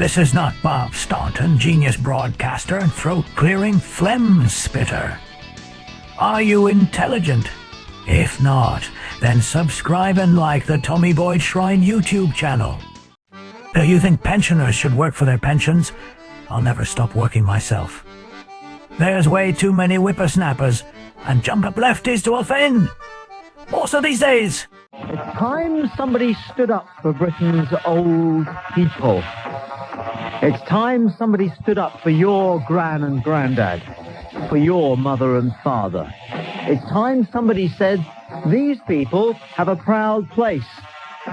This is not Bob Staunton, genius broadcaster and throat-clearing phlegm spitter. Are you intelligent? If not, then subscribe and like the Tommy Boyds Shrine YouTube channel. Do you think pensioners should work for their pensions? I'll never stop working myself. There's way too many whippersnappers and jump-up lefties to offend. Also these days. It's time somebody stood up for Britain's old people. It's time somebody stood up for your gran and granddad, for your mother and father. It's time somebody said, these people have a proud place,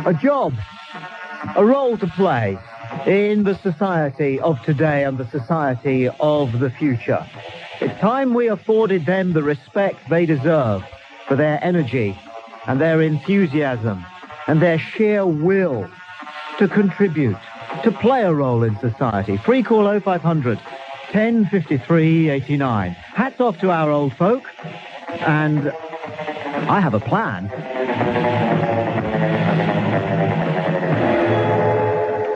a job, a role to play in the society of today and the society of the future. It's time we afforded them the respect they deserve for their energy and their enthusiasm and their sheer will to contribute, to play a role in society. Free call 0500 1053 89. Hats off to our old folk, and I have a plan.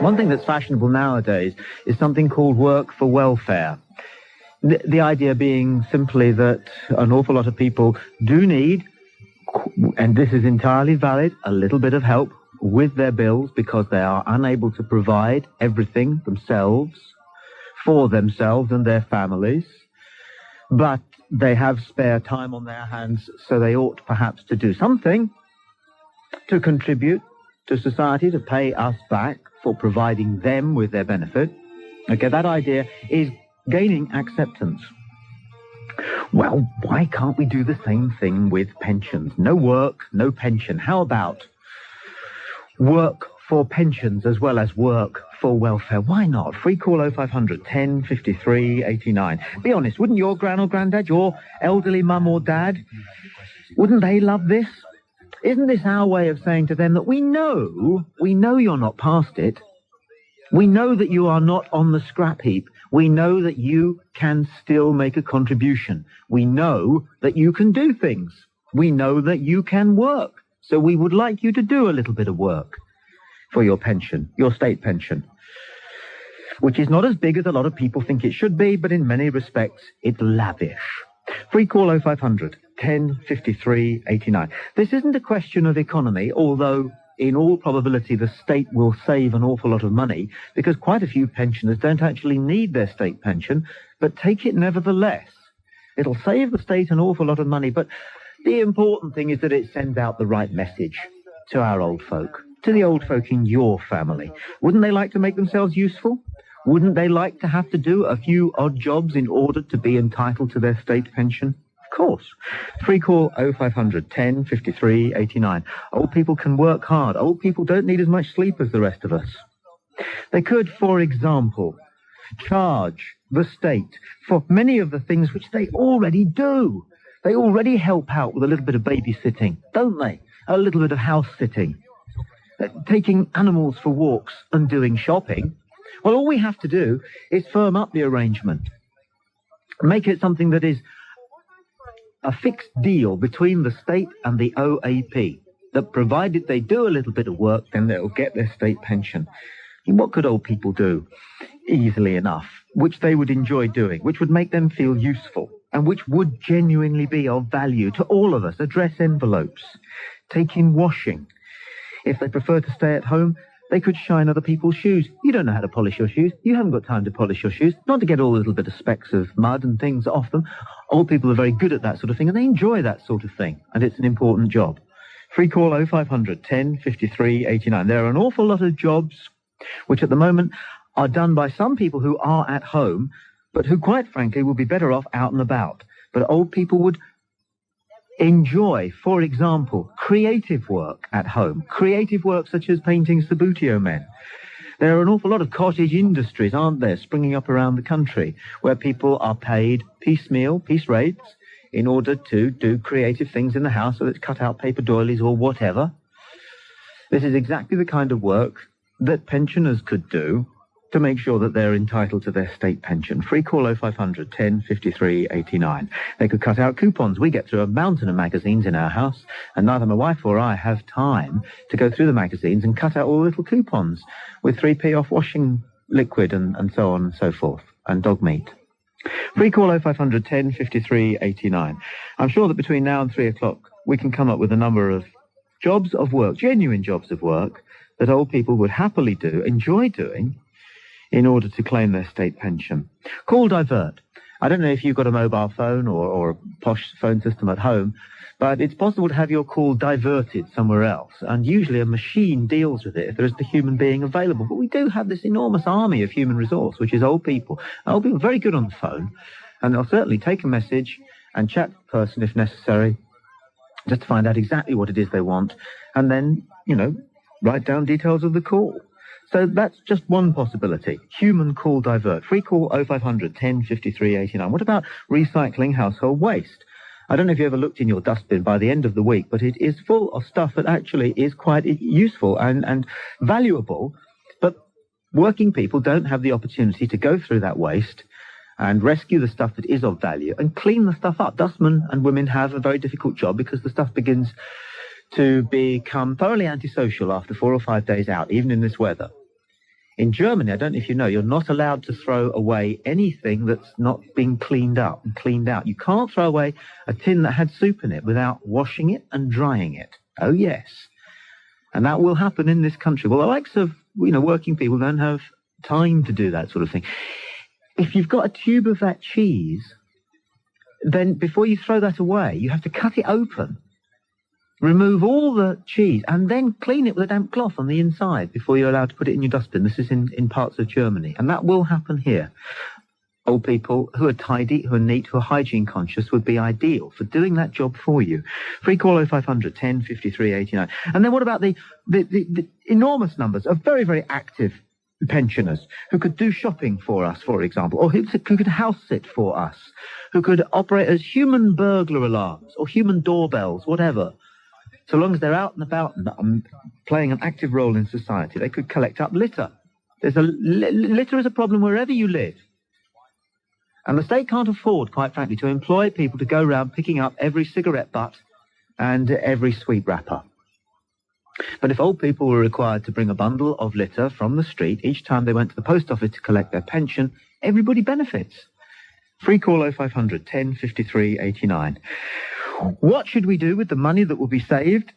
One thing that's fashionable nowadays is something called work for welfare. The idea being simply that an awful lot of people do need, and this is entirely valid, a little bit of help with their bills because they are unable to provide everything themselves for themselves and their families. But they have spare time on their hands, so they ought perhaps to do something to contribute to society, to pay us back for providing them with their benefit. Okay, that idea is gaining acceptance. Well, why can't we do the same thing with pensions? No work, no pension. How about work for pensions as well as work for welfare? Why not? Free call 0500 1053 89. Be honest, wouldn't your gran or granddad, your elderly mum or dad, wouldn't they love this? Isn't this our way of saying to them that we know you're not past it. We know that you are not on the scrap heap. We know that you can still make a contribution. We know that you can do things. We know that you can work. So we would like you to do a little bit of work for your pension, your state pension, which is not as big as a lot of people think it should be, but in many respects, it's lavish. Free call 0500 1053 89. This isn't a question of economy, although in all probability the state will save an awful lot of money because quite a few pensioners don't actually need their state pension, but take it nevertheless. It'll save the state an awful lot of money, but the important thing is that it sends out the right message to our old folk, to the old folk in your family. Wouldn't they like to make themselves useful? Wouldn't they like to have to do a few odd jobs in order to be entitled to their state pension? Of course. Free call 0500 1053 89. Old people can work hard. Old people don't need as much sleep as the rest of us. They could, for example, charge the state for many of the things which they already do. They already help out with a little bit of babysitting, don't they? A little bit of house sitting, taking animals for walks and doing shopping. Well, all we have to do is firm up the arrangement, make it something that is a fixed deal between the state and the OAP, that provided they do a little bit of work, then they'll get their state pension. And what could old people do easily enough, which they would enjoy doing, which would make them feel useful, and which would genuinely be of value to all of us? Address envelopes, take in washing. If they prefer to stay at home, they could shine other people's shoes. You don't know how to polish your shoes. You haven't got time to polish your shoes, not to get all the little bit of specks of mud and things off them. Old people are very good at that sort of thing, and they enjoy that sort of thing, and it's an important job. Free call 0500 1053 89. There are an awful lot of jobs which at the moment are done by some people who are at home, but who quite frankly would be better off out and about. But old people would enjoy, for example, creative work at home. Creative work such as painting Sabutio men. There are an awful lot of cottage industries, aren't there, springing up around the country, where people are paid piecemeal, piece rates, in order to do creative things in the house, so it's cut out paper doilies or whatever. This is exactly the kind of work that pensioners could do to make sure that they're entitled to their state pension. Free call 0500 1053 89. They could cut out coupons. We get through a mountain of magazines in our house, and neither my wife or I have time to go through the magazines and cut out all the little coupons with 3p off washing liquid and so on and so forth, and dog meat. Free call 0500 10 53 89. I'm sure that between now and 3 o'clock we can come up with a number of jobs of work, genuine jobs of work, that old people would happily do, enjoy doing, in order to claim their state pension. Call divert. I don't know if you've got a mobile phone or a posh phone system at home, but it's possible to have your call diverted somewhere else, and usually a machine deals with it if there isn't a human being available. But we do have this enormous army of human resource, which is old people. Old people are very good on the phone, and they'll certainly take a message and chat to the person if necessary, just to find out exactly what it is they want, and then, write down details of the call. So that's just one possibility. Human call divert. Free call 0500 10 53 89. What about recycling household waste? I don't know if you ever looked in your dustbin by the end of the week, but it is full of stuff that actually is quite useful and valuable. But working people don't have the opportunity to go through that waste and rescue the stuff that is of value and clean the stuff up. Dustmen and women have a very difficult job because the stuff begins to become thoroughly antisocial after 4 or 5 days out, even in this weather. In Germany, I don't know if you know, you're not allowed to throw away anything that's not been cleaned up and cleaned out. You can't throw away a tin that had soup in it without washing it and drying it. Oh, yes. And that will happen in this country. Well, the likes of, working people don't have time to do that sort of thing. If you've got a tube of that cheese, then before you throw that away, you have to cut it open, remove all the cheese, and then clean it with a damp cloth on the inside before you're allowed to put it in your dustbin. This is in parts of Germany, and that will happen here. Old people who are tidy, who are neat, who are hygiene conscious would be ideal for doing that job for you. Free call 0500 10 53 89. And then what about the enormous numbers of very, very active pensioners who could do shopping for us, for example, or who could house sit for us, who could operate as human burglar alarms or human doorbells, whatever. So long as they're out and about and playing an active role in society, they could collect up litter. Litter is a problem wherever you live. And the state can't afford, quite frankly, to employ people to go around picking up every cigarette butt and every sweet wrapper. But if old people were required to bring a bundle of litter from the street each time they went to the post office to collect their pension, everybody benefits. Free call 0500 10 53 89. What should we do with the money that will be saved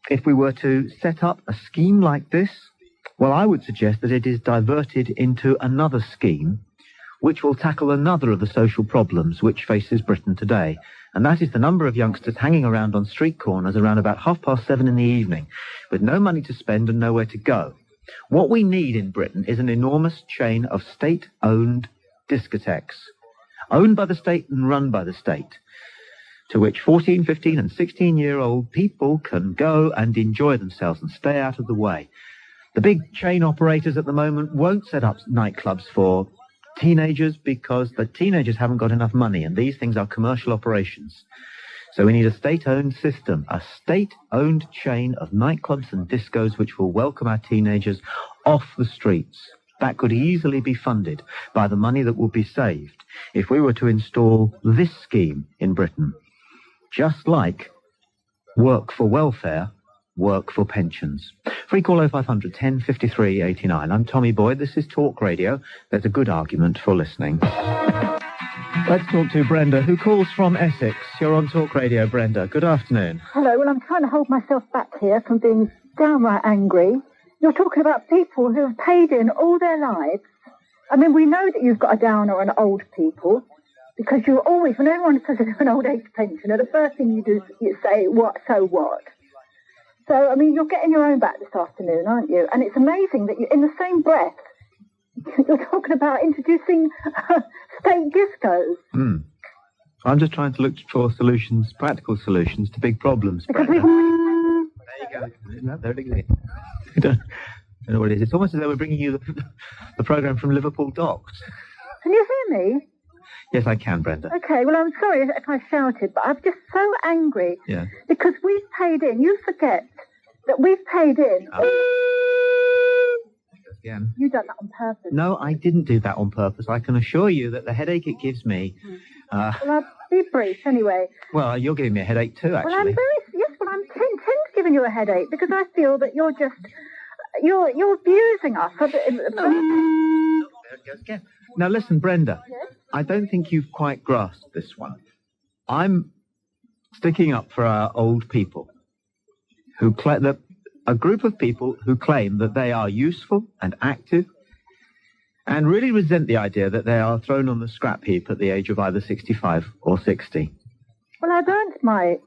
if we were to set up a scheme like this? Well, I would suggest that it is diverted into another scheme which will tackle another of the social problems which faces Britain today. And that is the number of youngsters hanging around on street corners around about 7:30 in the evening with no money to spend and nowhere to go. What we need in Britain is an enormous chain of state-owned discotheques, owned by the state and run by the state, to which 14, 15 and 16-year-old people can go and enjoy themselves and stay out of the way. The big chain operators at the moment won't set up nightclubs for teenagers because the teenagers haven't got enough money, and these things are commercial operations. So we need a state-owned system, a state-owned chain of nightclubs and discos which will welcome our teenagers off the streets. That could easily be funded by the money that will be saved if we were to install this scheme in Britain. Just like work for welfare, work for pensions. Free call 0500 10 53 89. I'm Tommy Boyd. This is Talk Radio. There's a good argument for listening. Let's talk to Brenda, who calls from Essex. You're on Talk Radio, Brenda. Good afternoon. Hello. Well, I'm trying to hold myself back here from being downright angry. You're talking about people who have paid in all their lives. I mean, we know that you've got a downer on old people, because you always, when everyone says they're an old age pensioner, the first thing you do is you say, what, so what? So, I mean, you're getting your own back this afternoon, aren't you? And it's amazing that you, in the same breath, you're talking about introducing state discos. I'm just trying to look for solutions, practical solutions to big problems, Because Brenda. There you go. No, there it is. I don't know what it is. It's almost as though we're bringing you the programme from Liverpool Docks. Can you hear me? Yes, I can, Brenda. Okay, well, I'm sorry if I shouted, but I'm just so angry. Yeah. Because we've paid in. You forget that we've paid in. Again. You've done that on purpose. No, I didn't do that on purpose. I can assure you that the headache it gives me... Well, I'll be brief anyway. Well, you're giving me a headache too, actually. Well, I'm giving you a headache because I feel that you're abusing us. Now listen, Brenda, I don't think you've quite grasped this one. I'm sticking up for our old people, a group of people who claim that they are useful and active and really resent the idea that they are thrown on the scrap heap at the age of either 65 or 60. Well, I've earned my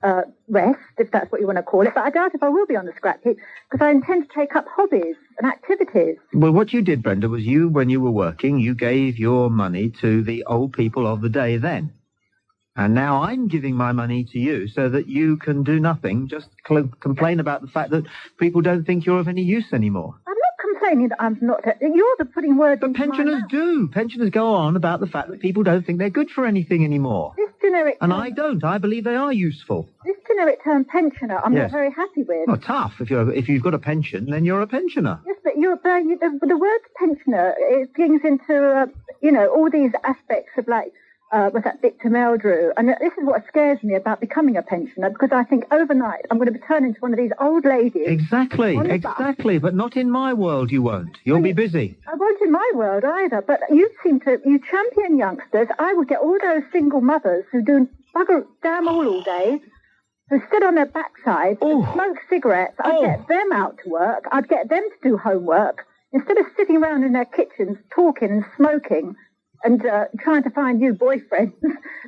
rest, if that's what you want to call it, but I doubt if I will be on the scrap heap because I intend to take up hobbies and activities. Well, what you did, Brenda, was when you were working, you gave your money to the old people of the day then. And now I'm giving my money to you so that you can do nothing, just complain about the fact that people don't think you're of any use anymore. I'm not complaining that I'm not. You're the putting words But into my pensioners mouth. do. Pensioners go on about the fact that people don't think they're good for anything anymore. This generic And term, I don't. I believe they are useful. this generic term pensioner, I'm Yes. not very happy with. Well, tough. If you've got a pension, then you're a pensioner. Yes, but the word pensioner, it brings into, all these aspects of with that Victor Meldrew. And this is what scares me about becoming a pensioner, because I think overnight I'm going to turn into one of these old ladies. Exactly. But not in my world, you won't. You'll be busy. I won't in my world either, but you champion youngsters. I would get all those single mothers who do bugger damn all day, who sit on their backside and smoke cigarettes. I'd get them out to work. I'd get them to do homework instead of sitting around in their kitchens talking and smoking and trying to find new boyfriends.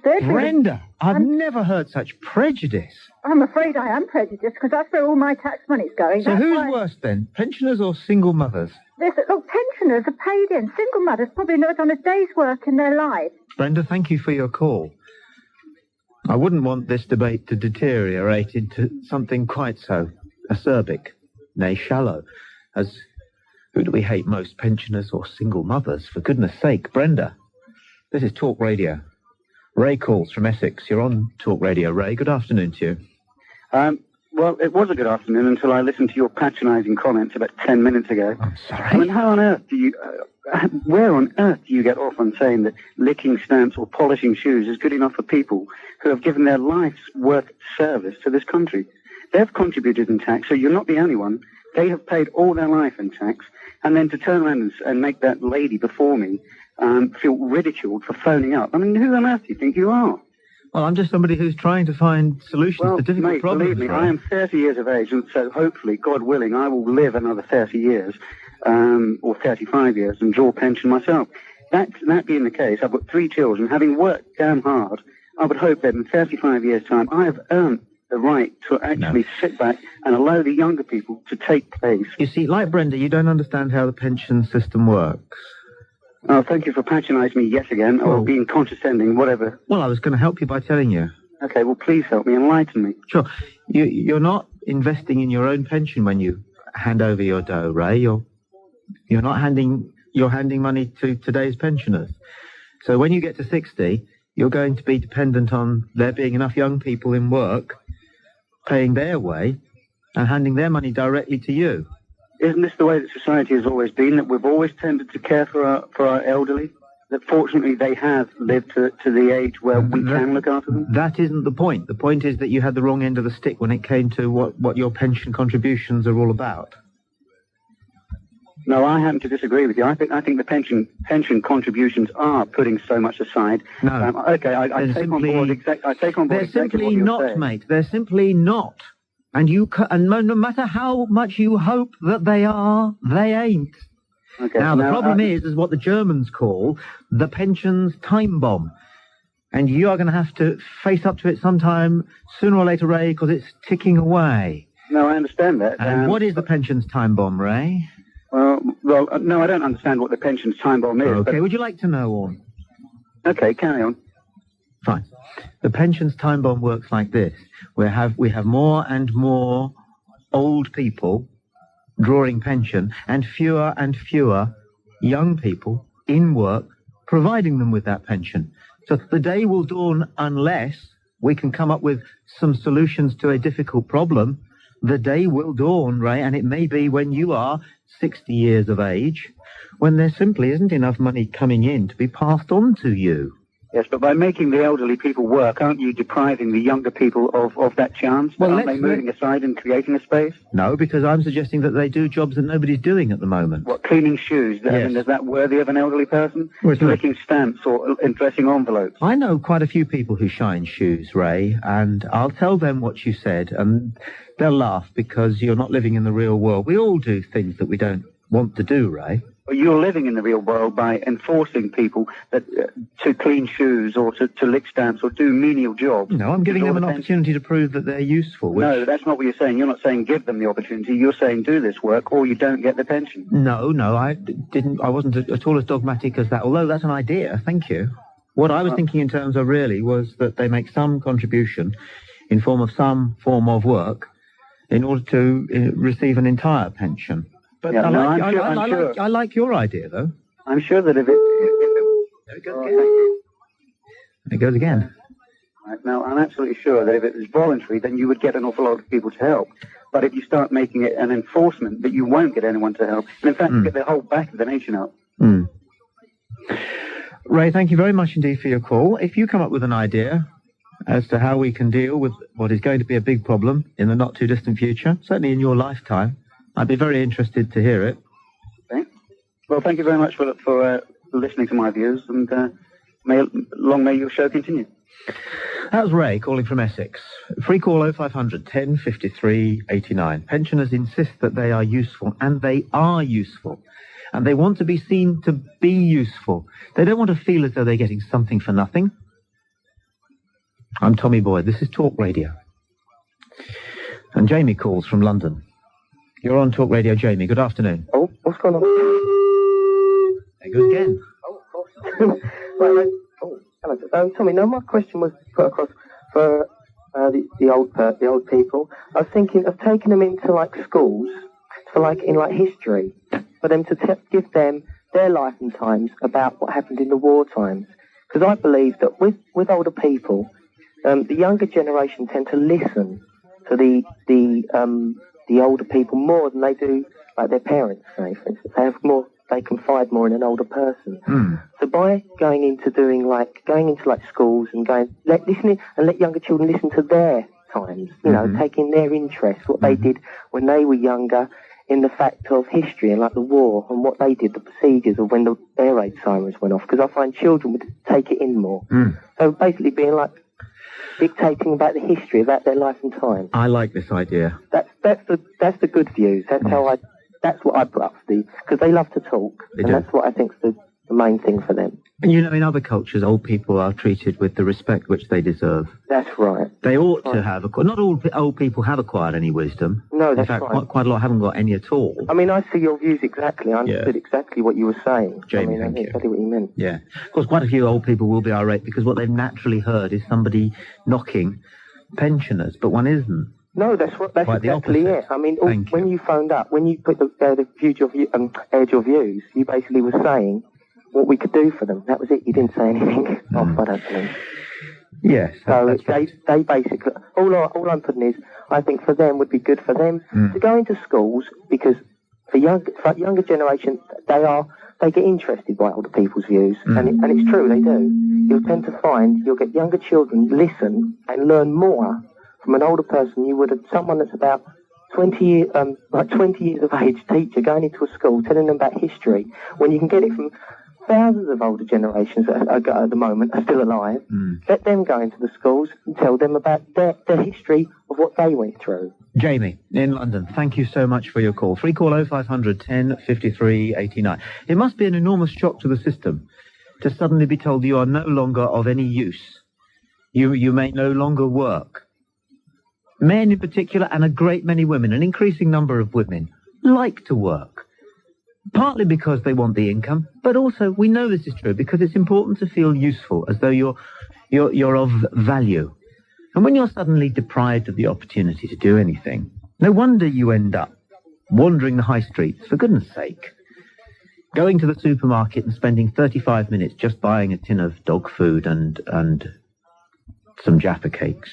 Brenda, I've never heard such prejudice. I'm afraid I am prejudiced because that's where all my tax money's going. So That's who's why- worse then, pensioners or single mothers? Look, pensioners are paid in. Single mothers probably not done a day's work in their life. Brenda, thank you for your call. I wouldn't want this debate to deteriorate into something quite so acerbic, nay shallow, as who do we hate most, pensioners or single mothers? For goodness sake, Brenda. This is Talk Radio. Ray calls from Essex. You're on Talk Radio, Ray. Good afternoon to you. Well, it was a good afternoon until I listened to your patronising comments about 10 minutes ago. I'm sorry. I mean, how on earth do you... where on earth do you get off on saying that licking stamps or polishing shoes is good enough for people who have given their life's worth service to this country? They've contributed in tax, so you're not the only one. They have paid all their life in tax, and then to turn around and make that lady before me feel ridiculed for phoning up. I mean, who on earth do you think you are? Well, I'm just somebody who's trying to find solutions to difficult mate, problems. believe me, Ray. I am 30 years of age, and so hopefully, God willing, I will live another 30 years, or 35 years, and draw pension myself. That being the case, I've got 3 children. Having worked damn hard, I would hope that in 35 years' time, I have earned the right to actually sit back and allow the younger people to take place. You see, like Brenda, you don't understand how the pension system works. Oh, thank you for patronising me yet again, or being condescending, whatever. Well, I was going to help you by telling you. Okay, well, please help me, enlighten me. Sure. You're not investing in your own pension when you hand over your dough, Ray. You're handing money to today's pensioners. So when you get to 60, you're going to be dependent on there being enough young people in work, paying their way, and handing their money directly to you. Isn't this the way that society has always been, that we've always tended to care for our elderly? That fortunately they have lived to the age where we can look after them? That isn't the point. The point is that you had the wrong end of the stick when it came to what your pension contributions are all about. No, I happen to disagree with you. I think the pension contributions are putting so much aside. No. I take on board exactly They're simply what not, you're saying. mate. They're simply not. And no matter how much you hope that they are, they ain't. Okay, Now, the problem is what the Germans call the pensions time bomb. And you are going to have to face up to it sometime, sooner or later, Ray, because it's ticking away. No, I understand that. And what is the pensions time bomb, Ray? Well, no, I don't understand what the pensions time bomb is. Okay, would you like to know, Orn? Okay, carry on. Fine. The pensions time bomb works like this. We have more and more old people drawing pension and fewer young people in work providing them with that pension. So the day will dawn, unless we can come up with some solutions to a difficult problem, the day will dawn, Ray, and it may be when you are 60 years of age, when there simply isn't enough money coming in to be passed on to you. Yes, but by making the elderly people work, aren't you depriving the younger people of that chance? Well, aren't they moving aside and creating a space? No, because I'm suggesting that they do jobs that nobody's doing at the moment. What, cleaning shoes? Yes. I mean, is that worthy of an elderly person? Well, Licking stamps or dressing envelopes? I know quite a few people who shine shoes, Ray, and I'll tell them what you said, and they'll laugh because you're not living in the real world. We all do things that we don't want to do, Ray. Well, you're living in the real world by enforcing people that to clean shoes or to lick stamps or do menial jobs. No, I'm giving them an opportunity to prove that they're useful. No, that's not what you're saying. You're not saying give them the opportunity. You're saying do this work or you don't get the pension. No, I didn't. I wasn't at all as dogmatic as that, although that's an idea. Thank you. What I was thinking in terms of really was that they make some contribution in form of some form of work in order to receive an entire pension. But yeah, I like your idea, though. I'm sure that if it... There it goes again. It goes again. Right, now, I'm absolutely sure that if it was voluntary, then you would get an awful lot of people to help. But if you start making it an enforcement, that you won't get anyone to help. And in fact, you get the whole back of the nation up. Ray, thank you very much indeed for your call. If you come up with an idea as to how we can deal with what is going to be a big problem in the not-too-distant future, certainly in your lifetime, I'd be very interested to hear it. Okay. Well, thank you very much for listening to my views, and long may your show continue. That was Ray calling from Essex. Free call 0500 10 53 89. Pensioners insist that they are useful, and they are useful. And they want to be seen to be useful. They don't want to feel as though they're getting something for nothing. I'm Tommy Boyd. This is Talk Radio. And Jamie calls from London. You're on Talk Radio, Jamie. Good afternoon. Oh, what's going on? There it goes again. Right, hello. Tommy, no, my question was put across for the old people. I was thinking of taking them into like schools for in history, for them to give them their life and times about what happened in the war times. Because I believe that with older people, the younger generation tend to listen to the older people more than they do like their parents, say, for instance. They confide more in an older person. So by going into schools and listening and let younger children listen to their times, taking their interest, what they did when they were younger, in the fact of history and like the war and what they did, the procedures of when the air raid sirens went off. Because I find children would take it in more. So basically being like dictating about the history, about their life and time. I like this idea. That's the good views. That's what I put up for because they love to talk, that's what I think's the main thing for them. And in other cultures, old people are treated with the respect which they deserve. That's right. They ought to have. Not all old people have acquired any wisdom. No, that's right. In fact, right. quite a lot haven't got any at all. I mean, I see your views exactly. I understood exactly what you were saying. Jamie, I knew exactly what you meant. Yeah. Of course, quite a few old people will be irate because what they've naturally heard is somebody knocking pensioners, but one isn't. No, that's exactly it. I mean, when you phoned up, when you put aired your views, you basically were saying what we could do for them. That was it. You didn't say anything off, I don't believe. Yes. So they basically, all I'm putting is, I think for them would be good for them to go into schools because for younger generation, they get interested by older people's views, and it's true, they do. You'll tend to find you'll get younger children listen and learn more from an older person you would have someone that's about 20 years of age teacher going into a school telling them about history when you can get it from thousands of older generations that at the moment are still alive. Let them go into the schools and tell them about their history of what they went through. Jamie, in London, thank you so much for your call. Free call 0500 10 53 89. It must be an enormous shock to the system to suddenly be told you are no longer of any use. You may no longer work. Men in particular, and a great many women, an increasing number of women, like to work. Partly because they want the income, but also we know this is true because it's important to feel useful, as though you're of value. And when you're suddenly deprived of the opportunity to do anything, no wonder you end up wandering the high streets, for goodness sake. Going to the supermarket and spending 35 minutes just buying a tin of dog food and some Jaffa cakes.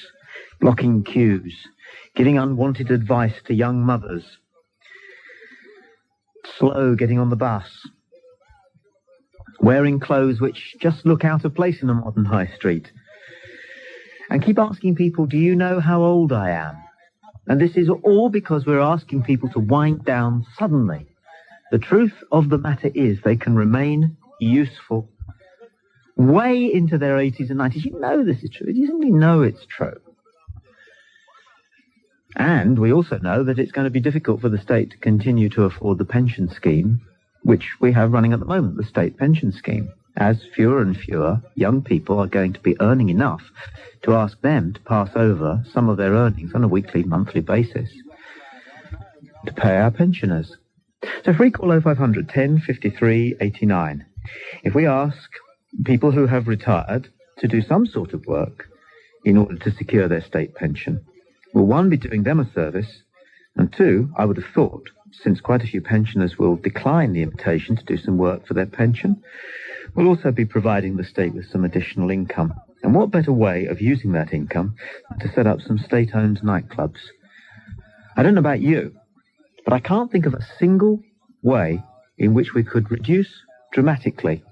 Blocking queues, giving unwanted advice to young mothers, slow getting on the bus, wearing clothes which just look out of place in a modern high street, and keep asking people, do you know how old I am? And this is all because we're asking people to wind down suddenly. The truth of the matter is they can remain useful way into their 80s and 90s. You know this is true. You simply know it's true. And we also know that it's going to be difficult for the state to continue to afford the pension scheme, which we have running at the moment, the state pension scheme, as fewer and fewer young people are going to be earning enough to ask them to pass over some of their earnings on a weekly, monthly basis to pay our pensioners. So free call 0500 10 53 89. If we ask people who have retired to do some sort of work in order to secure their state pension, will one, be doing them a service, and two, I would have thought, since quite a few pensioners will decline the invitation to do some work for their pension, we'll also be providing the state with some additional income. And what better way of using that income than to set up some state-owned nightclubs? I don't know about you, but I can't think of a single way in which we could reduce dramatically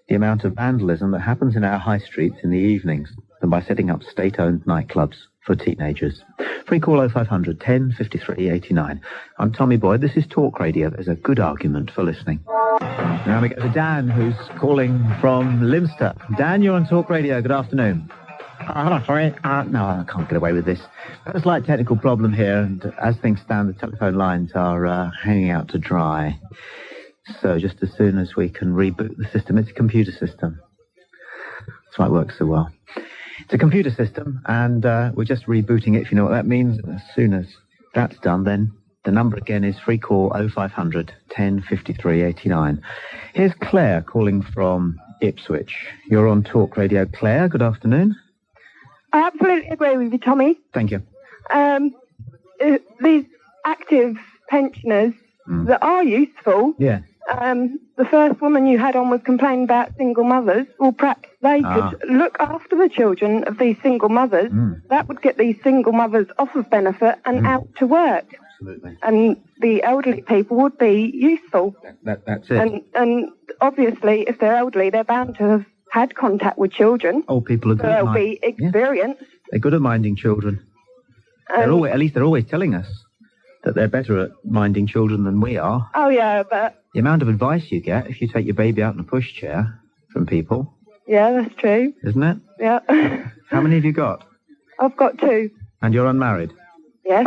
the amount of vandalism that happens in our high streets in the evenings than by setting up state-owned nightclubs for teenagers. Free call 0500 10 53 89. I'm Tommy Boyd. This is Talk Radio. There's a good argument for listening. Now we go to Dan, who's calling from Limster. Dan, you're on Talk Radio. Good afternoon. Hello, sorry. No, I can't get away with this. Got a slight technical problem here, and as things stand, the telephone lines are hanging out to dry. So just as soon as we can reboot the system, it's a computer system. That's why it works so well. It's a computer system, and we're just rebooting it, if you know what that means. As soon as that's done, then the number again is free call 0500 10 53 89. Here's Claire calling from Ipswich. You're on Talk Radio. Claire, good afternoon. I absolutely agree with you, Tommy. Thank you. These active pensioners that are useful. Yeah. The first woman you had on was complaining about single mothers. Well, perhaps they could look after the children of these single mothers. That would get these single mothers off of benefit and out to work. Absolutely. And the elderly people would be useful. That's it. And obviously, if they're elderly, they're bound to have had contact with children. Old people are good. They'll be experienced. Yeah. They're good at minding children. They're always telling us that they're better at minding children than we are. Oh, yeah, but... The amount of advice you get if you take your baby out in a pushchair from people. Yeah, that's true. Isn't it? Yeah. How many have you got? I've got 2. And you're unmarried? Yes.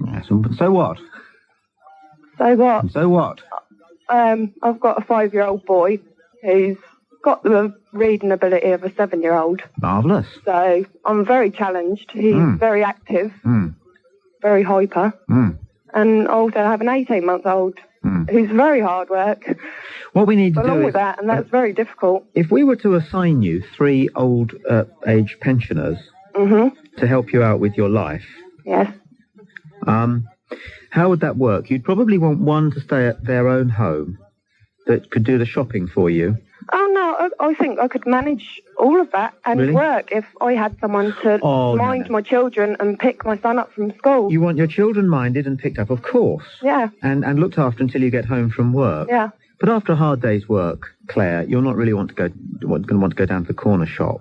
Yes. So what? So what? So what? I've got a 5-year-old boy who's got the reading ability of a 7-year-old. Marvellous. So I'm very challenged. He's very active, very hyper. And also I have an 18-month-old who's very hard work. What we need to do along is... with that, and that's very difficult. If we were to assign you 3 old age pensioners to help you out with your life... Yes. How would that work? You'd probably want one to stay at their own home that could do the shopping for you. Oh, no, I think I could manage all of that and work if I had someone to mind my children and pick my son up from school. You want your children minded and picked up, of course. Yeah. And looked after until you get home from work. Yeah. But after a hard day's work, Claire, you're not really going to want to go down to the corner shop.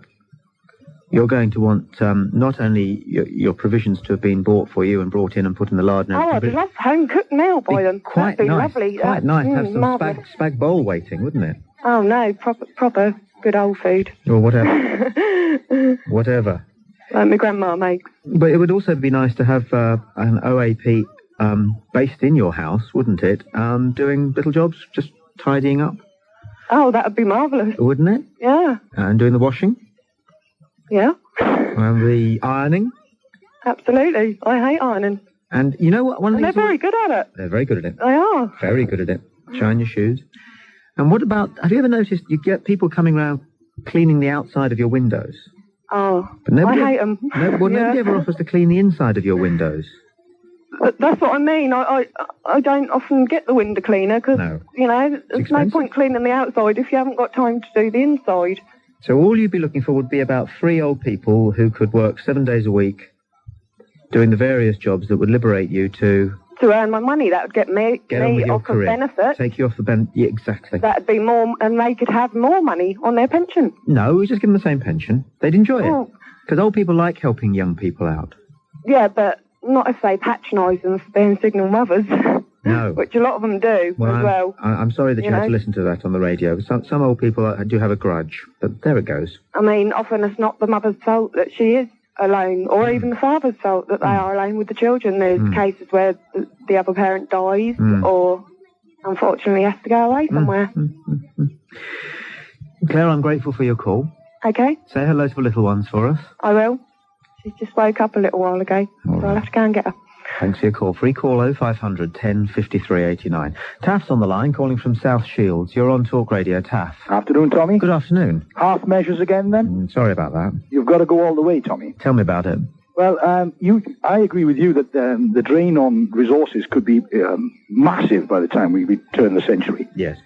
You're going to want not only your provisions to have been bought for you and brought in and put in the larder. Oh, I'd love home cooked meal by them. Quite That'd be nice. Lovely. Quite nice. Have some marvellous. spag bowl waiting, wouldn't it? Oh, no, proper good old food. Or whatever. Whatever. Like my grandma makes. But it would also be nice to have an OAP based in your house, wouldn't it? Doing little jobs, just tidying up. Oh, that would be marvellous. Wouldn't it? Yeah. And doing the washing. Yeah. And the ironing. Absolutely. I hate ironing. And you know what? They're very good at it. They're very good at it. They are. Very good at it. Shine your shoes. And what about, have you ever noticed you get people coming around cleaning the outside of your windows? Oh, but I hate them. Nobody ever offers to clean the inside of your windows. That's what I mean. I don't often get the window cleaner because, there's no point cleaning the outside if you haven't got time to do the inside. So all you'd be looking for would be about 3 old people who could work 7 days a week doing the various jobs that would liberate you to to earn my money. That would get me Get on with your off career. of benefit. Take you off the benefit. Yeah, exactly. That'd be more, and they could have more money on their pension. No, we just give them the same pension. They'd enjoy it. Oh. Because old people like helping young people out. Yeah, but not if they patronise them for being single mothers. No. Which a lot of them do as well. I'm sorry that you had know? to listen to that on the radio. Some old people do have a grudge, but there it goes. I mean, often it's not the mother's fault that she is alone, or even the father's fault that they are alone with the children. There's cases where the other parent dies, or unfortunately has to go away somewhere. Claire, I'm grateful for your call. Okay, Say hello to the little ones for us. I will. She just woke up a little while ago, so I'll have to go and get her. Thanks for your call. Free call 0500 10 53 89. Taff's on the line, calling from South Shields. You're on Talk Radio, Taff. Afternoon, Tommy. Good afternoon. Half measures again, then? Sorry about that. You've got to go all the way, Tommy. Tell me about it. Well, I agree with you that the drain on resources could be massive by the time we turn the century. Yes.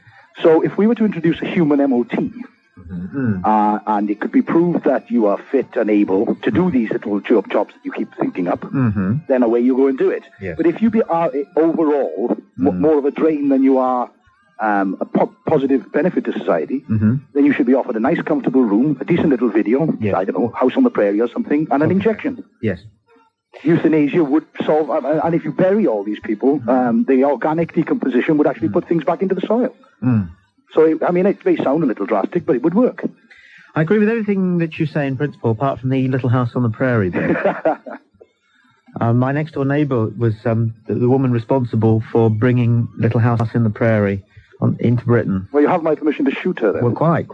So if we were to introduce a human MOT, and it could be proved that you are fit and able to do these little jobs that you keep thinking up, then away you go and do it. Yes. But if you are overall more of a drain than you are a positive benefit to society, then you should be offered a nice, comfortable room, a decent little video, I don't know, House on the Prairie or something, and an injection. Yes. Euthanasia would solve, and if you bury all these people, the organic decomposition would actually put things back into the soil. So, I mean, it may sound a little drastic, but it would work. I agree with everything that you say in principle, apart from the Little House on the Prairie bit. My next-door neighbour was the woman responsible for bringing Little House in the Prairie into Britain. Well, you have my permission to shoot her, then. Well, quite.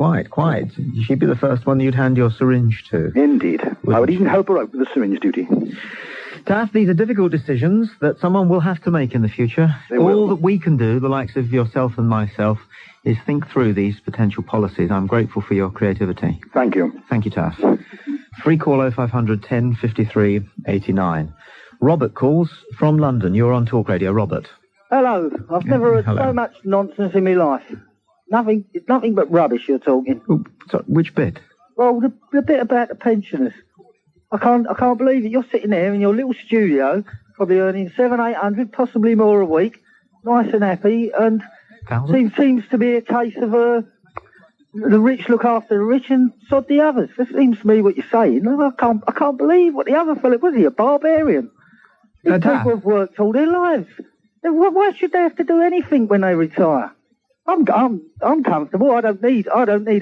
She'd be the first one you'd hand your syringe to. Indeed. I would even help her out with the syringe duty. Taff, these are difficult decisions that someone will have to make in the future. All that we can do, the likes of yourself and myself, is think through these potential policies. I'm grateful for your creativity. Thank you. Thank you, Taff. Free call 0500 10 53 89. Robert calls from London. You're on Talk Radio, Robert. Hello. I've never heard so much nonsense in my life. It's nothing but rubbish you're talking. Oh, sorry, which bit? Well, the bit about the pensioners. I can't believe it. You're sitting there in your little studio, probably earning 700-800, possibly more a week, nice and happy, and seems to be a case of the rich look after the rich and sod the others. That seems to me what you're saying. I can't believe what the other fellow was. He a barbarian? These people have worked all their lives. Why should they have to do anything when they retire? I'm comfortable. I don't need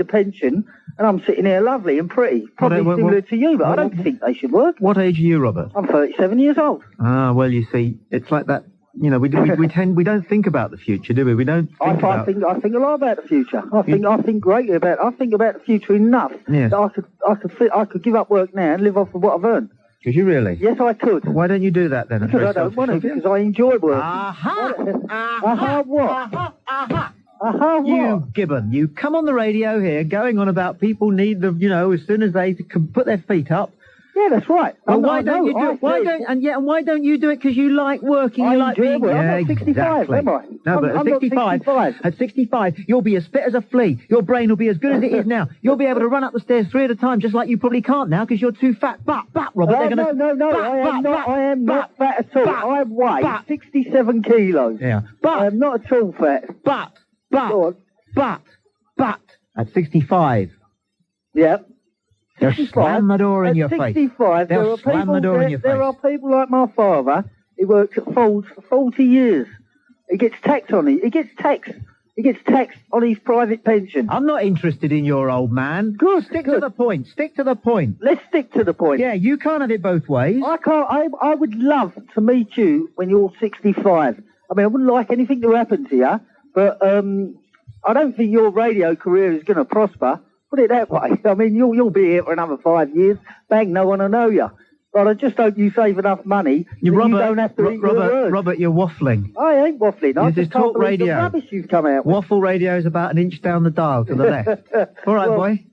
a pension, and I'm sitting here lovely and pretty, probably similar to you. But I don't think they should work. What age are you, Robert? I'm 37 years old. Ah, well, you see, it's like that. You know, we don't think about the future, do we? We don't. I think a lot about the future. I think greatly about. I think about the future enough that I could give up work now and live off of what I've earned. Could you really? Yes, I could. Why don't you do that then? Because I don't want to. Because I enjoy work. What? You Gibbon, you come on the radio here going on about people need the, as soon as they can put their feet up. Yeah, that's right. Well, why don't you do it? Why don't you do it? Because you like working. You like being. I'm not 65, exactly. am I? No, but at 65, you'll be as fit as a flea. Your brain will be as good as it is now. You'll be able to run up the stairs 3 at a time, just like you probably can't now because you're too fat. But Robert, they're going to. No. I am not fat at all. I weigh 67 kilos. Yeah, I am not at all fat. But at 65. Yep. They'll slam the door in your face. At 65, They'll slam the door in your face. There are people like my father. He worked at Ford's for 40 years. He gets taxed on it. He gets taxed on his private pension. I'm not interested in your old man. Good. Stick to the point. Let's stick to the point. Yeah, you can't have it both ways. I can't. I would love to meet you when you're 65. I mean, I wouldn't like anything to happen to you, but I don't think your radio career is going to prosper. Put it that way. I mean, you'll be here for another 5 years. Bang, no one will know you. But I just hope you save enough money you don't have to eat your words. Robert, you're waffling. I ain't waffling. I just can't believe the rubbish you've come out with. Waffle radio is about an inch down the dial to the left. All right, boy.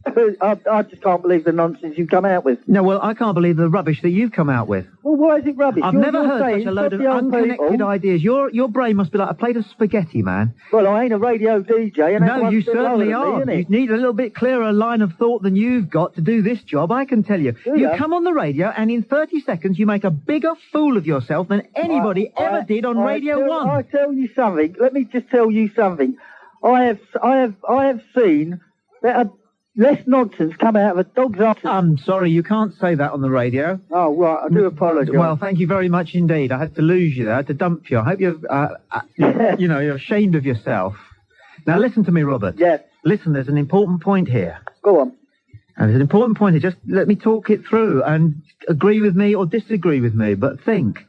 I just can't believe the nonsense you've come out with. No, well, I can't believe the rubbish that you've come out with. Well, why is it rubbish? I've never heard such a load of unconnected ideas. Your brain must be like a plate of spaghetti, man. Well, I ain't a radio DJ. And no, you certainly are. You need a little bit clearer line of thought than you've got to do this job, I can tell you. You come on the radio and in 30 seconds, you make a bigger fool of yourself than anybody ever did on Radio 1. I tell you something. Let me just tell you something. I have seen less nonsense come out of a dog's ass. I'm sorry, you can't say that on the radio. Oh, right, I do apologise. Well, thank you very much indeed. I had to lose you there. I had to dump you. I hope you're ashamed of yourself. Now, listen to me, Robert. Yes. Listen, there's an important point here. Go on. And there's an important point here. Just let me talk it through and agree with me or disagree with me, but think.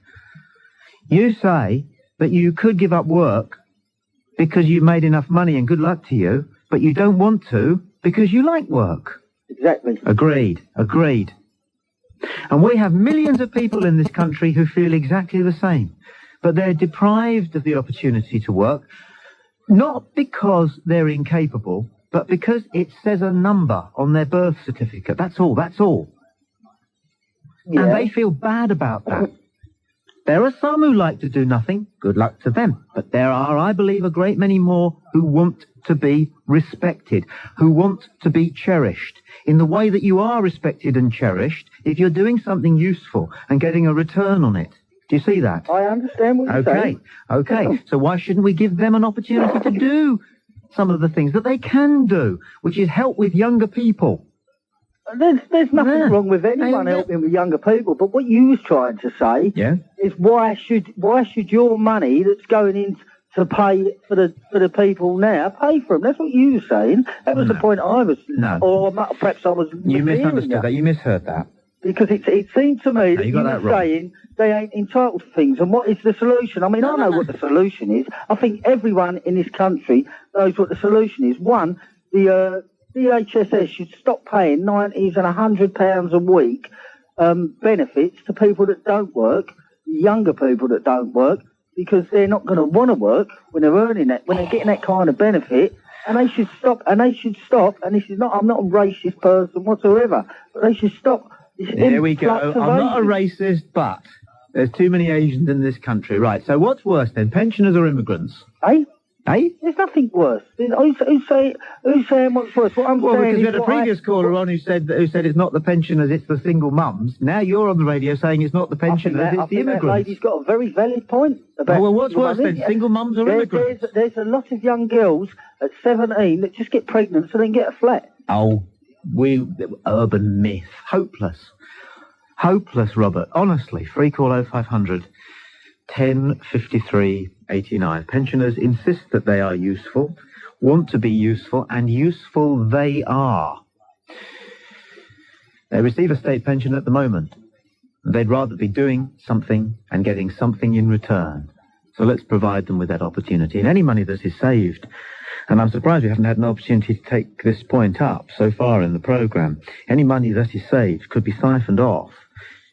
You say that you could give up work because you've made enough money, and good luck to you, but you don't want to because you like work. Exactly. Agreed. And we have millions of people in this country who feel exactly the same, but they're deprived of the opportunity to work, not because they're incapable, but because it says a number on their birth certificate. That's all. Yeah. And they feel bad about that. There are some who like to do nothing. Good luck to them. But there are, I believe, a great many more who want to be respected, who want to be cherished in the way that you are respected and cherished if you're doing something useful and getting a return on it. Do you see that? I understand what you're saying. Okay. So why shouldn't we give them an opportunity to do some of the things that they can do, which is help with younger people? There's nothing wrong with anyone helping with younger people, but what you was trying to say is why should your money that's going in to pay for the people now pay for them? That's what you were saying. That was the point I was. No. Or perhaps I was. You misunderstood that. You misheard that. Because it seemed to me that you were saying they ain't entitled to things. And what is the solution? I mean, I know what the solution is. I think everyone in this country knows what the solution is. One, the DHSS should stop paying £90s and £100 a week benefits to people that don't work, younger people that don't work, because they're not going to want to work when they're earning that, when they're getting that kind of benefit. And they should stop. And this is not. I'm not a racist person whatsoever, but they should stop. There we go. I'm not a racist, but there's too many Asians in this country. Right, so what's worse then, pensioners or immigrants? Eh? Eh? There's nothing worse. Who's saying what's worse? What I'm saying because is... we had a previous caller on who said it's not the pensioners, it's the single mums. Now you're on the radio saying it's not the pensioners, it's the immigrants. That lady's got a very valid point about... Well, what's worse then, single mums or immigrants? There's a lot of young girls at 17 that just get pregnant so they can get a flat. Oh, urban myth. Hopeless, Robert. Honestly, free call 0500 10 53 89. Pensioners insist that they are useful, want to be useful, and useful they are. They receive a state pension at the moment. They'd rather be doing something and getting something in return. So let's provide them with that opportunity. And any money that is saved, and I'm surprised we haven't had an opportunity to take this point up so far in the programme, any money that is saved could be siphoned off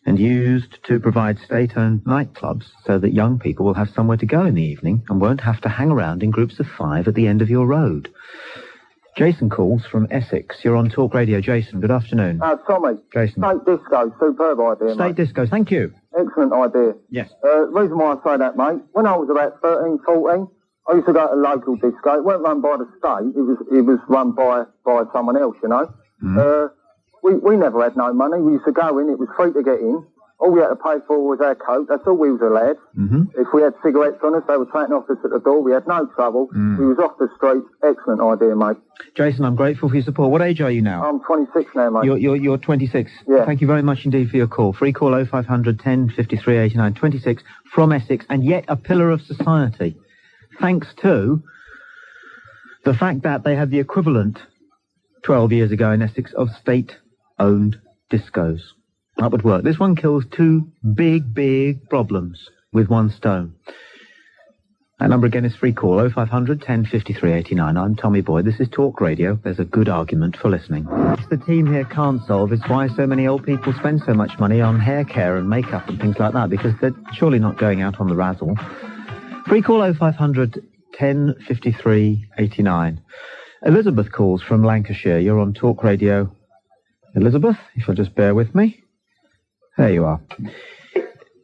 and used to provide state-owned nightclubs so that young people will have somewhere to go in the evening and won't have to hang around in groups of 5 at the end of your road. Jason calls from Essex. You're on Talk Radio. Jason, good afternoon. Tommy. Jason. State disco, superb idea, State disco, thank you. Excellent idea. Yes. Reason why I say that, mate, when I was about 13, 14, I used to go to a local disco. It wasn't run by the state, it was run by someone else, you know. We never had no money. We used to go in, it was free to get in. All we had to pay for was our coat. That's all we was allowed. If we had cigarettes on us, they were taking off us at the door. We had no trouble. We was off the streets. Excellent idea, mate. Jason, I'm grateful for your support. What age are you now? I'm 26 now, mate. You're 26? Yeah. Thank you very much indeed for your call. Free call 0500 10 53 89. 26 from Essex, and yet a pillar of society. Thanks to the fact that they had the equivalent 12 years ago in Essex of state-owned discos. That would work. This one kills 2 big problems with one stone. That number again is free call 0500 10 53 89. I'm Tommy Boyd. This is Talk Radio. There's a good argument for listening. What the team here can't solve is why so many old people spend so much money on hair care and makeup and things like that, because they're surely not going out on the razzle. Free call 0500 10 53 89. Elizabeth calls from Lancashire. You're on Talk Radio. Elizabeth, if you'll just bear with me. There you are.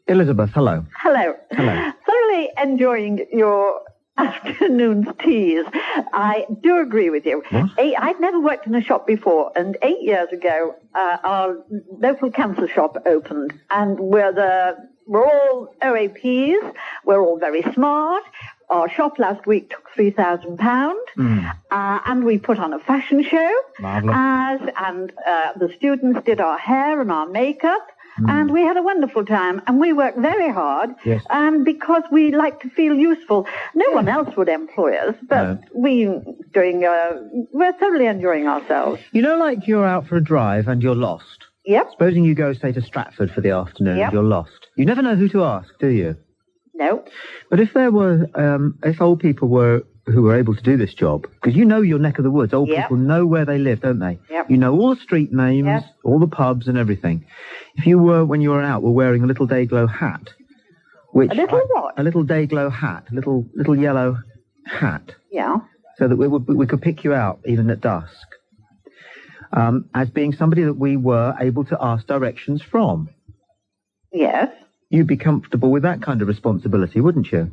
Elizabeth, hello. Hello. Hello. Thoroughly enjoying your afternoon's teas. I do agree with you. I'd never worked in a shop before, and 8 years ago, our local council shop opened, and we're all OAPs. We're all very smart. Our shop last week took £3,000, and we put on a fashion show. Marvellous. And the students did our hair and our makeup. And we had a wonderful time, and we worked very hard, because we like to feel useful. No one else would employ us, but we're thoroughly enjoying ourselves. You know, like you're out for a drive and you're lost. Yep. Supposing you go, say, to Stratford for the afternoon and you're lost. You never know who to ask, do you? No. But if there were, if old people who were able to do this job, because you know your neck of the woods, old people know where they live, don't they? Yep. You know all the street names, all the pubs and everything. If you were, when you were out, were wearing a little Dayglow hat, which... A little what? A little Dayglow hat, a little yellow hat. Yeah. So that we could pick you out even at dusk. As being somebody that we were able to ask directions from. Yes. You'd be comfortable with that kind of responsibility, wouldn't you?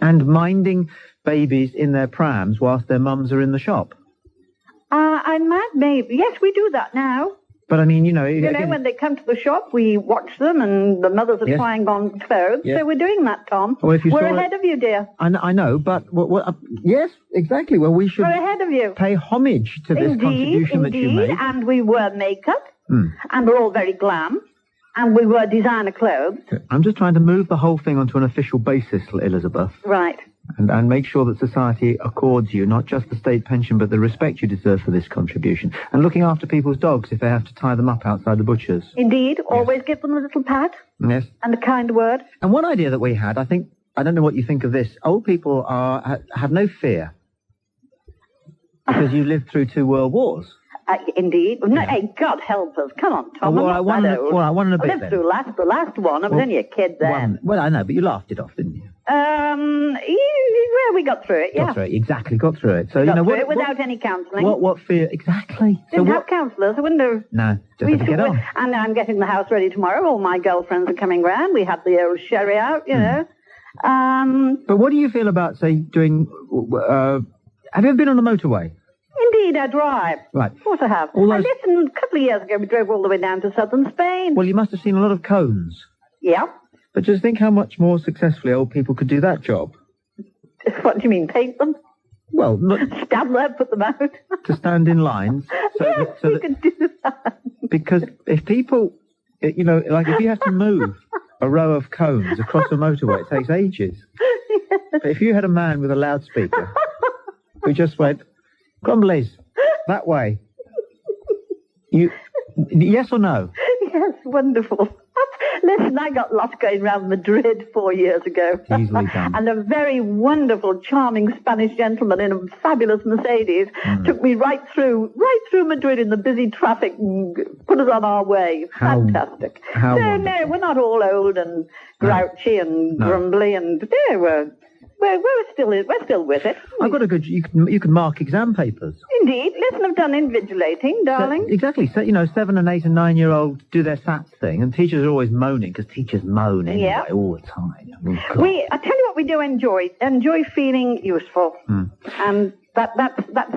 And minding babies in their prams whilst their mums are in the shop. I might, maybe. Yes, we do that now. But I mean, when they come to the shop, we watch them, and the mothers are trying on clothes. Yes. So we're doing that, Tom. Well, we're ahead of you, dear. I know, but yes, exactly. Well, we should. We're ahead of you. Pay homage to this contribution that you made. And we wear makeup, and we're all very glam. And we wear designer clothes. I'm just trying to move the whole thing onto an official basis, Elizabeth. Right. And make sure that society accords you not just the state pension, but the respect you deserve for this contribution. And looking after people's dogs if they have to tie them up outside the butcher's. Indeed. Always give them a little pat. Yes. And a kind word. And one idea that we had, I don't know what you think of this. Old people have no fear. Because you lived through 2 world wars. Indeed. No, hey, God help us. Come on, Tom. Well, I wanted a bit. I lived through the last one. I was only a kid then. Well, I know, but you laughed it off, didn't you? Well, we got through it, yeah. Got through it, exactly, got through it. So, got through it without any counselling. What fear, exactly. Didn't have counsellors, I wouldn't have... No, just had to get on. And I'm getting the house ready tomorrow. All my girlfriends are coming round. We had the old sherry out, you know. But what do you feel about, say, doing... have you ever been on a motorway? Indeed, I drive. Right. Of course I have. Listen, a couple of years ago, we drove all the way down to southern Spain. Well, you must have seen a lot of cones. Yeah. But just think how much more successfully old people could do that job. What do you mean, paint them? Well, stand there, put them out. To stand in lines. You could do that. Because if people, like if you have to move a row of cones across a motorway, it takes ages. Yes. But if you had a man with a loudspeaker who just went, Crumblies, that way. Yes or no? Yes, wonderful. Listen, I got lost going round Madrid 4 years ago. Easily done. And a very wonderful, charming Spanish gentleman in a fabulous Mercedes took me right through Madrid in the busy traffic and put us on our way. Fantastic. No, we're not all old and grouchy and grumbly, and we're still with it. I've got a good. You can mark exam papers. Indeed. Listen, I've done invigilating, darling. Exactly. So 7 and 8 and 9 year olds do their SATs thing, and teachers are always moaning because teachers moan anyway all the time. I tell you what, we do enjoy feeling useful, and that's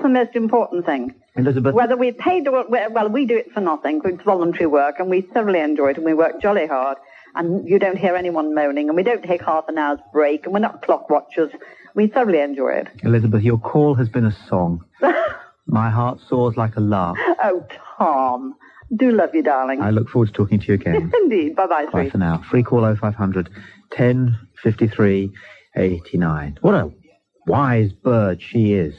the most important thing. Elizabeth, whether we're paid or we do it for nothing. It's voluntary work, and we thoroughly enjoy it, and we work jolly hard. And you don't hear anyone moaning, and we don't take half an hour's break, and we're not clock watchers. We thoroughly enjoy it. Elizabeth, your call has been a song. My heart soars like a lark. Oh, Tom. Do love you, darling. I look forward to talking to you again. Indeed. Bye-bye, sweet. Bye for now. Free call 0500 10 53 89. What a wise bird she is.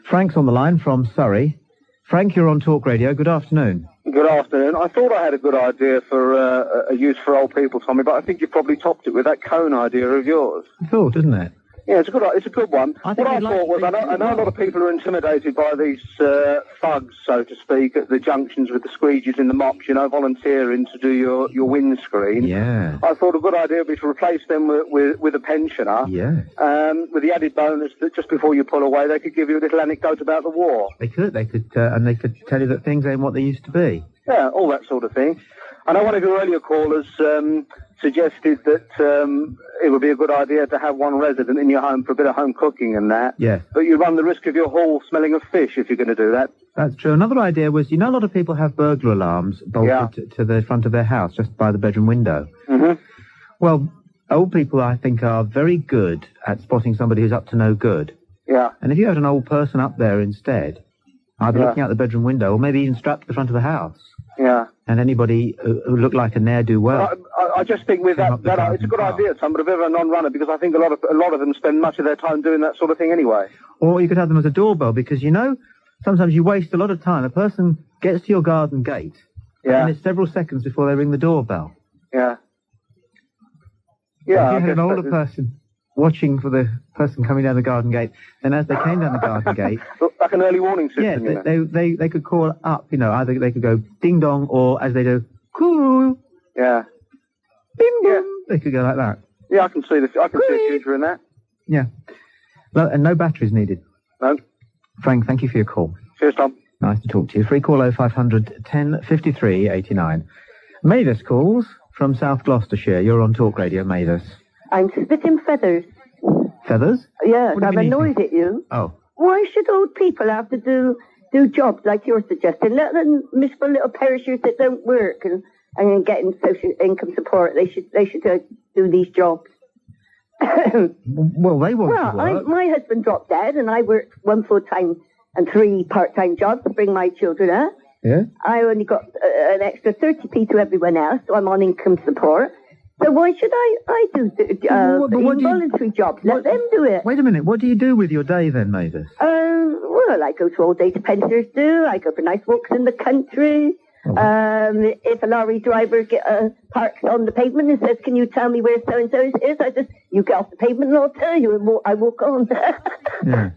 Frank's on the line from Surrey. Frank, you're on Talk Radio. Good afternoon. Good afternoon. I thought I had a good idea for a use for old people, Tommy, but I think you probably topped it with that cone idea of yours. I thought, isn't it? Yeah, it's a good one. I know a lot of people are intimidated by these thugs, so to speak, at the junctions with the squeegees and the mops, volunteering to do your windscreen. Yeah. I thought a good idea would be to replace them with a pensioner. Yeah. With the added bonus that just before you pull away, they could give you a little anecdote about the war. They could, and they could tell you that things ain't what they used to be. Yeah, all that sort of thing. I know one of your earlier callers suggested that it would be a good idea to have one resident in your home for a bit of home cooking and that. Yes. But you run the risk of your hall smelling of fish if you're going to do that. That's true. Another idea was, a lot of people have burglar alarms bolted to the front of their house, just by the bedroom window. Mm-hmm. Well, old people, I think, are very good at spotting somebody who's up to no good. Yeah. And if you had an old person up there instead, either looking out the bedroom window or maybe even strapped to the front of the house. Yeah. And anybody who looked like a ne'er-do-well. I just think with that it's a good idea, Tom, but a bit of a non-runner, because I think a lot of them spend much of their time doing that sort of thing anyway. Or you could have them as a doorbell, because, sometimes you waste a lot of time. A person gets to your garden gate, and it's several seconds before they ring the doorbell. Yeah. Yeah. If you had an older person watching for the person coming down the garden gate, then as they came down the garden gate... like an early warning system, they could call up, either they could go ding-dong, or as they do, coo. Yeah. Bing-bong. They could go like that. Yeah, I can see a future in that. Yeah. Well, and no batteries needed. No. Frank, thank you for your call. Cheers, Tom. Nice to talk to you. Free call 0500 10 53 89. Mavis calls from South Gloucestershire. You're on Talk Radio, Mavis. I'm spitting feathers. Feathers? Yeah, I'm annoyed at you. Oh. Why should old people have to do jobs like you're suggesting? Let them miss for little parachutes that don't work and getting social income support. They should do these jobs. Well, they want to work. My husband dropped dead, and I worked 1 full-time and 3 part-time jobs to bring my children up. Yeah. I only got an extra 30p to everyone else, so I'm on income support. So why should I do voluntary jobs? Let them do it. Wait a minute. What do you do with your day then, Mavis? Well, I go to all days pensioners do. I go for nice walks in the country. If a lorry driver parks on the pavement and says, "Can you tell me where so-and-so is?" you get off the pavement and I'll tell you, and I walk on. Yeah.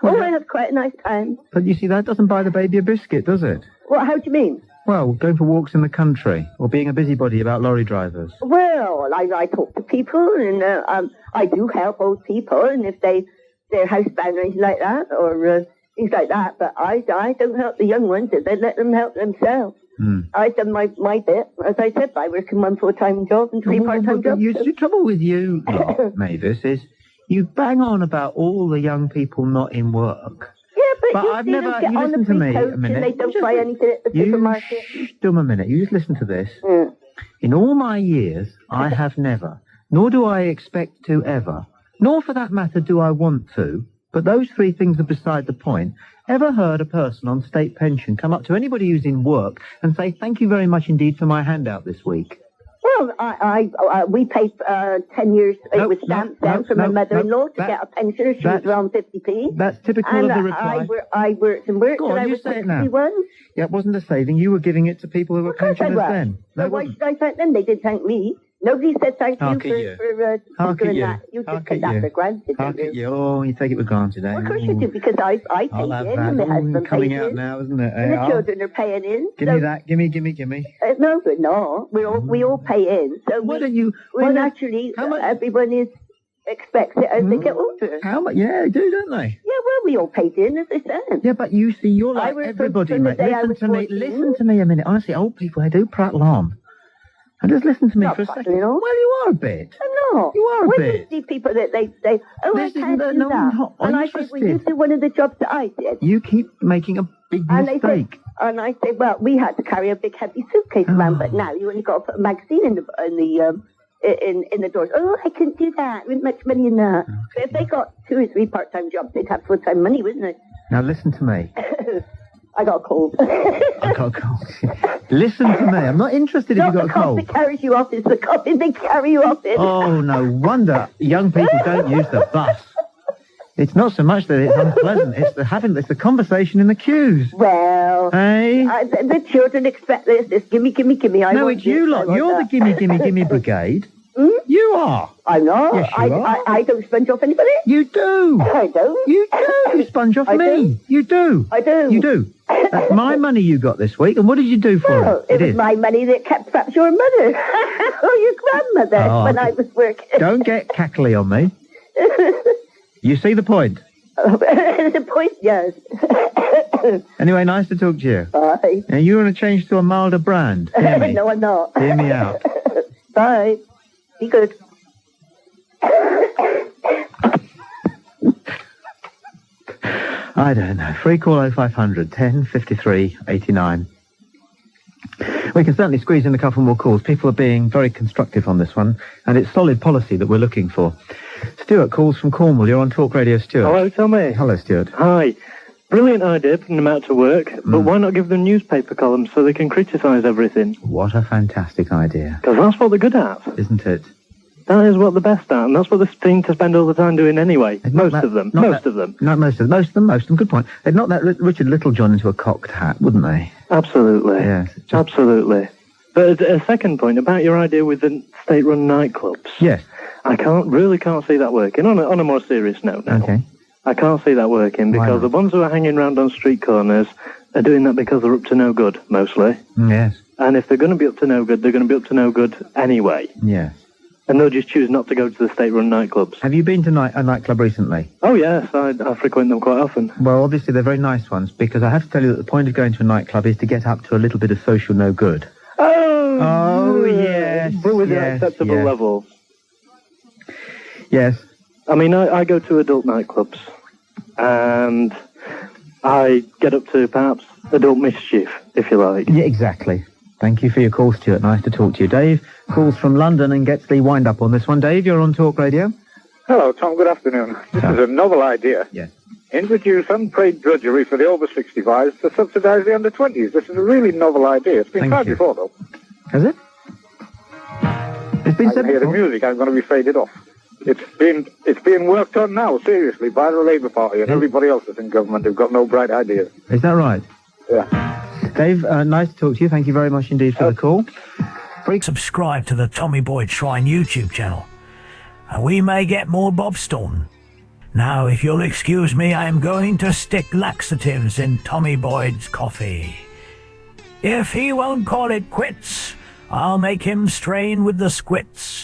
I have quite a nice time. But you see, that doesn't buy the baby a biscuit, does it? Well, how do you mean? Well, going for walks in the country, or being a busybody about lorry drivers. Well, I talk to people, and I do help old people, and if they're housebound or anything like that, or things like that, but I don't help the young ones. They let them help themselves. I've done my bit, as I said, by working 1 full-time job and 3 part-time jobs. The trouble with you, Mavis, is you bang on about all the young people not in work. Yeah, but I've never. Get you on listen the to me coach a minute. and they don't buy anything at the supermarket. Dumb a minute. You just listen to this. In all my years, I have never, nor do I expect to ever, nor for that matter do I want to, but those 3 things are beside the point, ever heard a person on state pension come up to anybody who's in work and say, "Thank you very much indeed for my handout this week"? Well, we paid 10 years. It was stamped down from my mother-in-law to get a pension. She was around 50p. That's typical of the reply. I worked and worked till I was 61. Yeah, it wasn't a saving. You were giving it to people who were pensioners then. No, why should I thank them? They didn't thank me. Nobody said thank you for doing that. You just take that for granted, don't you? Oh, you take it for granted, eh? Well, of course you do, because I paid in, and my husband coming paid out in. now, isn't it? And the children are paying in. Give me that. Gimme. No, we're not. We all pay in. So naturally, everyone expects it as they get older. How much? Yeah, they do, don't they? Yeah, well, we all paid in, as I said. Yeah, but you see, you're like everybody, mate. Listen to me a minute. Honestly, old people, they do prattle on. And just listen to me for a second. Well, you are a bit. I'm not. You are a bit. When you see people that they say, "Oh, I can't do that," and I say, "Well, you do one of the jobs that I did." You keep making a big mistake. And I say, "Well, we had to carry a big heavy suitcase around, but now you only got to put a magazine in the doors." "Oh, I couldn't do that. We much money in that." Okay. But if they got 2 or 3 part-time jobs, they'd have full-time money, wouldn't they? Now listen to me. I got a cold. I got a cold. Listen to me. I'm not interested if you got a cold. It's the cough that carries you off. It's the cough that they carry you off in. Oh, no wonder young people don't use the bus. It's not so much that it's unpleasant. It's the conversation in the queues. Well, hey? The children expect this. Gimme. No, it's you lot. You're the gimme brigade. You are. I'm not. Yes, you are. I don't sponge off anybody. You do. I don't. You do. You sponge off me. You do. I do. You do. That's my money you got this week, and what did you do for it? It was my money that kept perhaps your mother or your grandmother when I was working. Don't get cackly on me. You see the point? The point, yes. Anyway, nice to talk to you. Bye. And you want to change to a milder brand? Hear me. No, I'm not. Hear me out. Bye. Be good. I don't know. Free call 0500 10 53 89. We can certainly squeeze in a couple more calls. People are being very constructive on this one, and it's solid policy that we're looking for. Stuart calls from Cornwall. You're on Talk Radio, Stuart. Hello, Tommy. Hello, Stuart. Hi. Brilliant idea, putting them out to work, but why not give them newspaper columns so they can criticise everything? What a fantastic idea. Because that's what they're good at. Isn't it? That is what they're best at, and that's what they seem to spend all the time doing anyway. Most of them. Not most of them. Good point. They'd knock that Richard Littlejohn into a cocked hat, wouldn't they? Absolutely. Yes. Absolutely. But a second point about your idea with the state-run nightclubs. Yes. I really can't see that working. On a more serious note now. Okay. I can't see that working because the ones who are hanging around on street corners are doing that because they're up to no good, mostly. Yes. And if they're going to be up to no good, they're going to be up to no good anyway. Yes. And they'll just choose not to go to the state-run nightclubs. Have you been to a nightclub recently? Oh, yes. I frequent them quite often. Well, obviously they're very nice ones, because I have to tell you that the point of going to a nightclub is to get up to a little bit of social no good. Oh, yes. But with an acceptable level. Yes. I mean, I go to adult nightclubs, and I get up to perhaps adult mischief, if you like. Yeah, exactly. Thank you for your call, Stuart. Nice to talk to you. Dave calls from London and gets the wind-up on this one. Dave, you're on Talk Radio. Hello, Tom. Good afternoon. This is a novel idea. Yes. Introduce unpaid drudgery for the over-65s to subsidise the under-20s. This is a really novel idea. It's been tried before, though. Has it? It's been I can hear the music. I'm going to be faded off. It's being worked on now, seriously, by the Labour Party and everybody else that's in government who've got no bright ideas. Is that right? Yeah. Dave, nice to talk to you. Thank you very much indeed for the call. Subscribe to the Tommy Boyd Shrine YouTube channel, and we may get more Bob Staunton. Now, if you'll excuse me, I am going to stick laxatives in Tommy Boyd's coffee. If he won't call it quits, I'll make him strain with the squits.